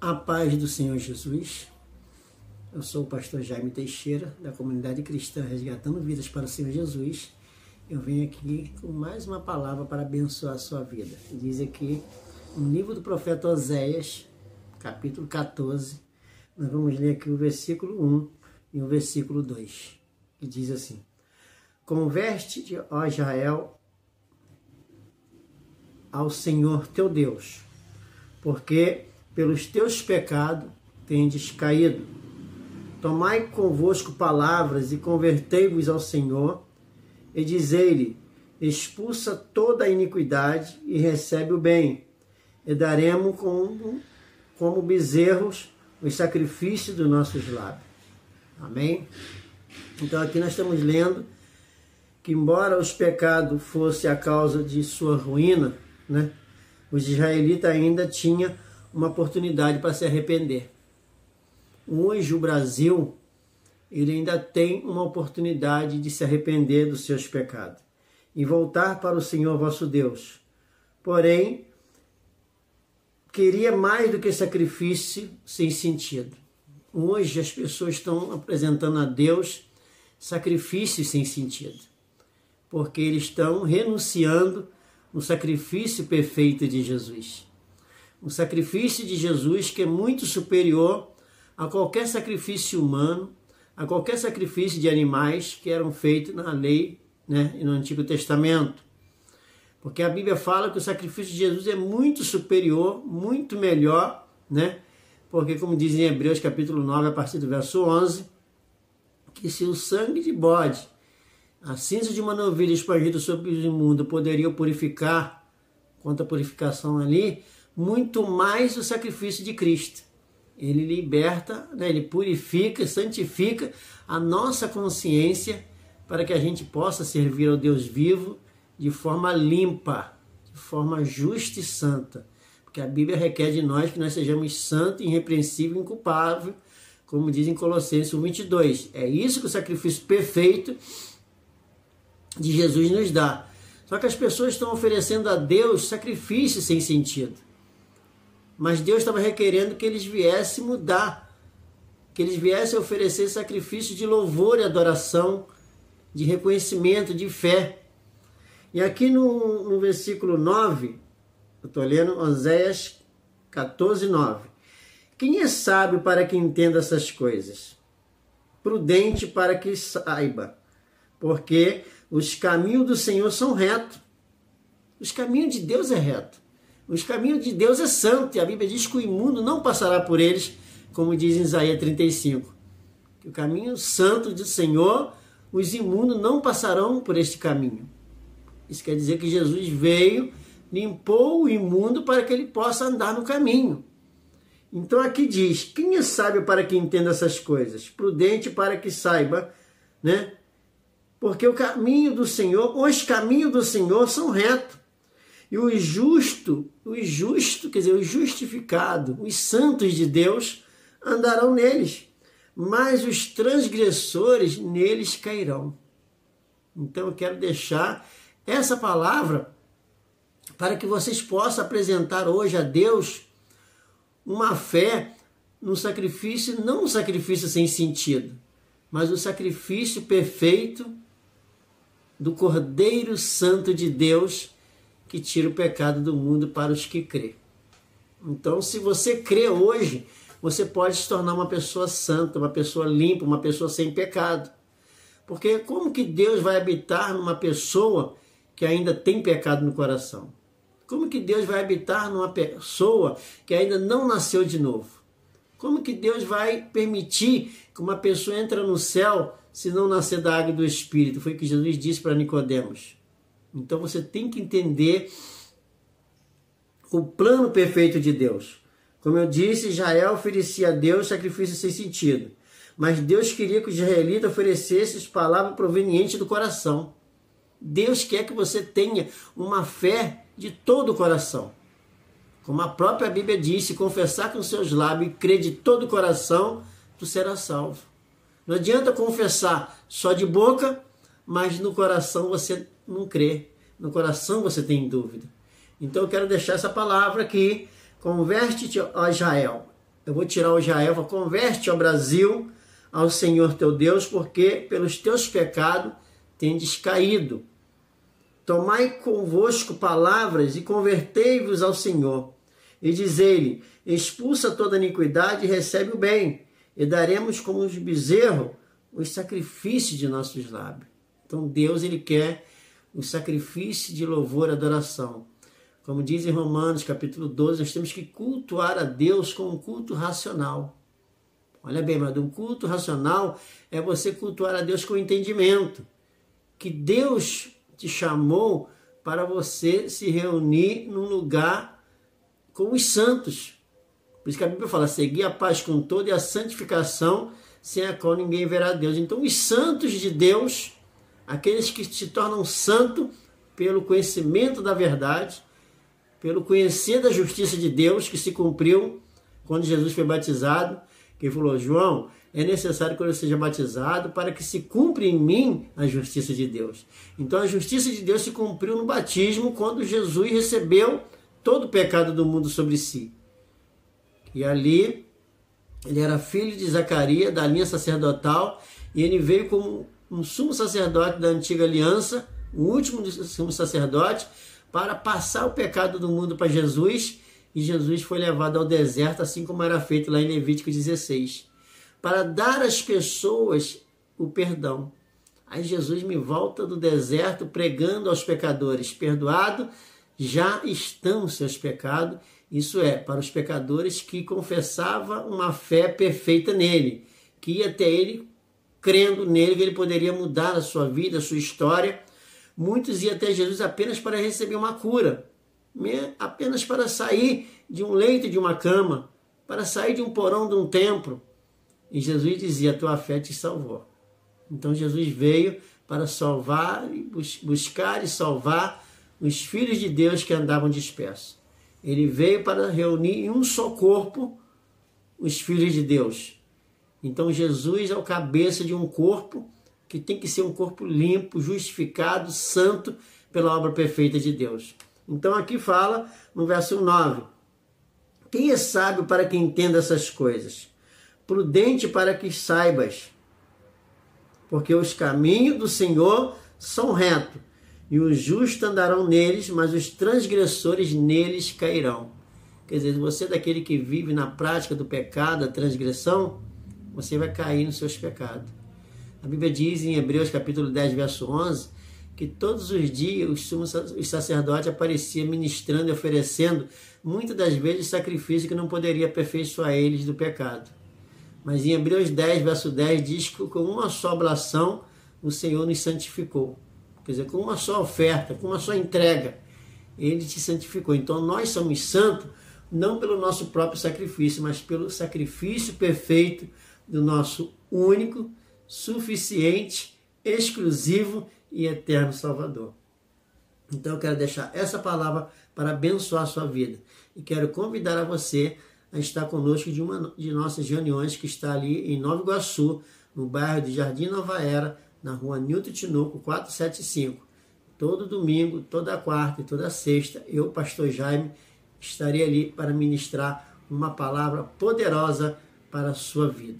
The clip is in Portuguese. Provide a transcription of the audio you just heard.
A paz do Senhor Jesus. Eu sou o pastor Jaime Teixeira, da comunidade cristã Resgatando Vidas para o Senhor Jesus. Eu venho aqui com mais uma palavra para abençoar a sua vida. Diz aqui no livro do profeta Oséias, capítulo 14, nós vamos ler aqui o versículo 1 e o versículo 2, que diz assim: Converte-te, ó Israel, ao Senhor teu Deus, porque pelos teus pecados tendes caído. Tomai convosco palavras e convertei-vos ao Senhor, e dizei-lhe: expulsa toda a iniquidade e recebe o bem, e daremos como bezerros os sacrifícios dos nossos lábios. Amém? Então aqui nós estamos lendo que, embora os pecados fossem a causa de sua ruína, né, os israelitas ainda tinham uma oportunidade para se arrepender. Hoje o Brasil, ele ainda tem uma oportunidade de se arrepender dos seus pecados e voltar para o Senhor vosso Deus. Porém, queria mais do que sacrifício sem sentido. Hoje as pessoas estão apresentando a Deus sacrifícios sem sentido, porque eles estão renunciando no sacrifício perfeito de Jesus. O sacrifício de Jesus, que é muito superior a qualquer sacrifício humano, a qualquer sacrifício de animais que eram feitos na lei, né, e no Antigo Testamento. Porque a Bíblia fala que o sacrifício de Jesus é muito superior, muito melhor, né? Porque, como diz em Hebreus capítulo 9, a partir do verso 11, que se o sangue de bode, a cinza de uma novilha espargida sobre o imundo poderia purificar, quanto à purificação ali, muito mais o sacrifício de Cristo. Ele liberta, né, ele purifica, santifica a nossa consciência para que a gente possa servir ao Deus vivo de forma limpa, de forma justa e santa. Porque a Bíblia requer de nós que nós sejamos santos, irrepreensíveis e inculpáveis, como diz em Colossenses 1:22. É isso que o sacrifício perfeito de Jesus nos dá. Só que as pessoas estão oferecendo a Deus sacrifícios sem sentido. Mas Deus estava requerendo que eles viessem mudar, que eles viessem oferecer sacrifício de louvor e adoração, de reconhecimento, de fé. E aqui no versículo 9, eu estou lendo Oséias 14, 9. Quem é sábio para que entenda essas coisas? Prudente para que saiba, porque os caminhos do Senhor são retos. Os caminhos de Deus é reto. Os caminhos de Deus é santo, e a Bíblia diz que o imundo não passará por eles, como diz em Isaías 35. Que o caminho santo do Senhor, os imundos não passarão por este caminho. Isso quer dizer que Jesus veio, limpou o imundo para que ele possa andar no caminho. Então aqui diz: quem é sábio para que entenda essas coisas? Prudente para que saiba, né? Porque o caminho do Senhor, os caminhos do Senhor são retos. E o justo, quer dizer, o justificado, os santos de Deus andarão neles, mas os transgressores neles cairão. Então eu quero deixar essa palavra para que vocês possam apresentar hoje a Deus uma fé no sacrifício, não um sacrifício sem sentido, mas o sacrifício perfeito do Cordeiro Santo de Deus, que tira o pecado do mundo para os que crê. Então, se você crê hoje, você pode se tornar uma pessoa santa, uma pessoa limpa, uma pessoa sem pecado. Porque como que Deus vai habitar numa pessoa que ainda tem pecado no coração? Como que Deus vai habitar numa pessoa que ainda não nasceu de novo? Como que Deus vai permitir que uma pessoa entre no céu se não nascer da água e do Espírito? Foi o que Jesus disse para Nicodemos. Então você tem que entender o plano perfeito de Deus. Como eu disse, Israel oferecia a Deus sacrifício sem sentido. Mas Deus queria que os israelitas oferecessem as palavras provenientes do coração. Deus quer que você tenha uma fé de todo o coração. Como a própria Bíblia diz: se confessar com seus lábios e crer de todo o coração, tu serás salvo. Não adianta confessar só de boca, mas no coração você não crê, no coração você tem dúvida. Então eu quero deixar essa palavra aqui: converte-te, ó Israel. eu vou tirar o Israel, converte ao Brasil, ao Senhor teu Deus, porque pelos teus pecados tendes caído. Tomai convosco palavras e convertei-vos ao Senhor. E dizei-lhe, expulsa toda iniquidade e recebe o bem, e daremos como os bezerros os sacrifícios de nossos lábios. Então Deus, ele quer o sacrifício de louvor e adoração. Como diz em Romanos capítulo 12, nós temos que cultuar a Deus com um culto racional. Olha bem, mas um culto racional é você cultuar a Deus com entendimento. Que Deus te chamou para você se reunir num lugar com os santos. Por isso que a Bíblia fala, seguir a paz com toda e a santificação, sem a qual ninguém verá Deus. Então os santos de Deus, aqueles que se tornam santos pelo conhecimento da verdade, pelo conhecer da justiça de Deus, que se cumpriu quando Jesus foi batizado, que ele falou, João, é necessário que eu seja batizado para que se cumpra em mim a justiça de Deus. Então a justiça de Deus se cumpriu no batismo, quando Jesus recebeu todo o pecado do mundo sobre si. E ali, ele era filho de Zacarias, da linha sacerdotal, e ele veio como um sumo sacerdote da antiga aliança, o último sumo sacerdote, para passar o pecado do mundo para Jesus, e Jesus foi levado ao deserto, assim como era feito lá em Levítico 16, para dar às pessoas o perdão. Aí Jesus me volta do deserto pregando aos pecadores, perdoado, já estão os seus pecados, isso é, para os pecadores que confessavam uma fé perfeita nele, que ia até ele, crendo nele, que ele poderia mudar a sua vida, a sua história. Muitos iam até Jesus apenas para receber uma cura, apenas para sair de um leito, de uma cama, para sair de um porão, de um templo. E Jesus dizia, a tua fé te salvou. Então Jesus veio para salvar, buscar e salvar os filhos de Deus que andavam dispersos. Ele veio para reunir em um só corpo os filhos de Deus. Então Jesus é o cabeça de um corpo que tem que ser um corpo limpo, justificado, santo pela obra perfeita de Deus. Então aqui fala no verso 9, quem é sábio para que entenda essas coisas? Prudente para que saibas, porque os caminhos do Senhor são retos, e os justos andarão neles, mas os transgressores neles cairão. Quer dizer, você é daquele que vive na prática do pecado, da transgressão, você vai cair nos seus pecados. A Bíblia diz em Hebreus capítulo 10, verso 11, que todos os dias os sacerdotes apareciam ministrando e oferecendo, muitas das vezes, sacrifício que não poderia aperfeiçoar eles do pecado. Mas em Hebreus 10, verso 10, diz que com uma só oblação o Senhor nos santificou. Quer dizer, com uma só oferta, com uma só entrega, ele te santificou. Então nós somos santos, não pelo nosso próprio sacrifício, mas pelo sacrifício perfeito do nosso único, suficiente, exclusivo e eterno Salvador. Então eu quero deixar essa palavra para abençoar a sua vida. E quero convidar a você a estar conosco de uma de nossas reuniões que está ali em Nova Iguaçu, no bairro de Jardim Nova Era, na rua Nilton Tinoco, 475. Todo domingo, toda quarta e toda sexta, eu, pastor Jaime, estarei ali para ministrar uma palavra poderosa para a sua vida.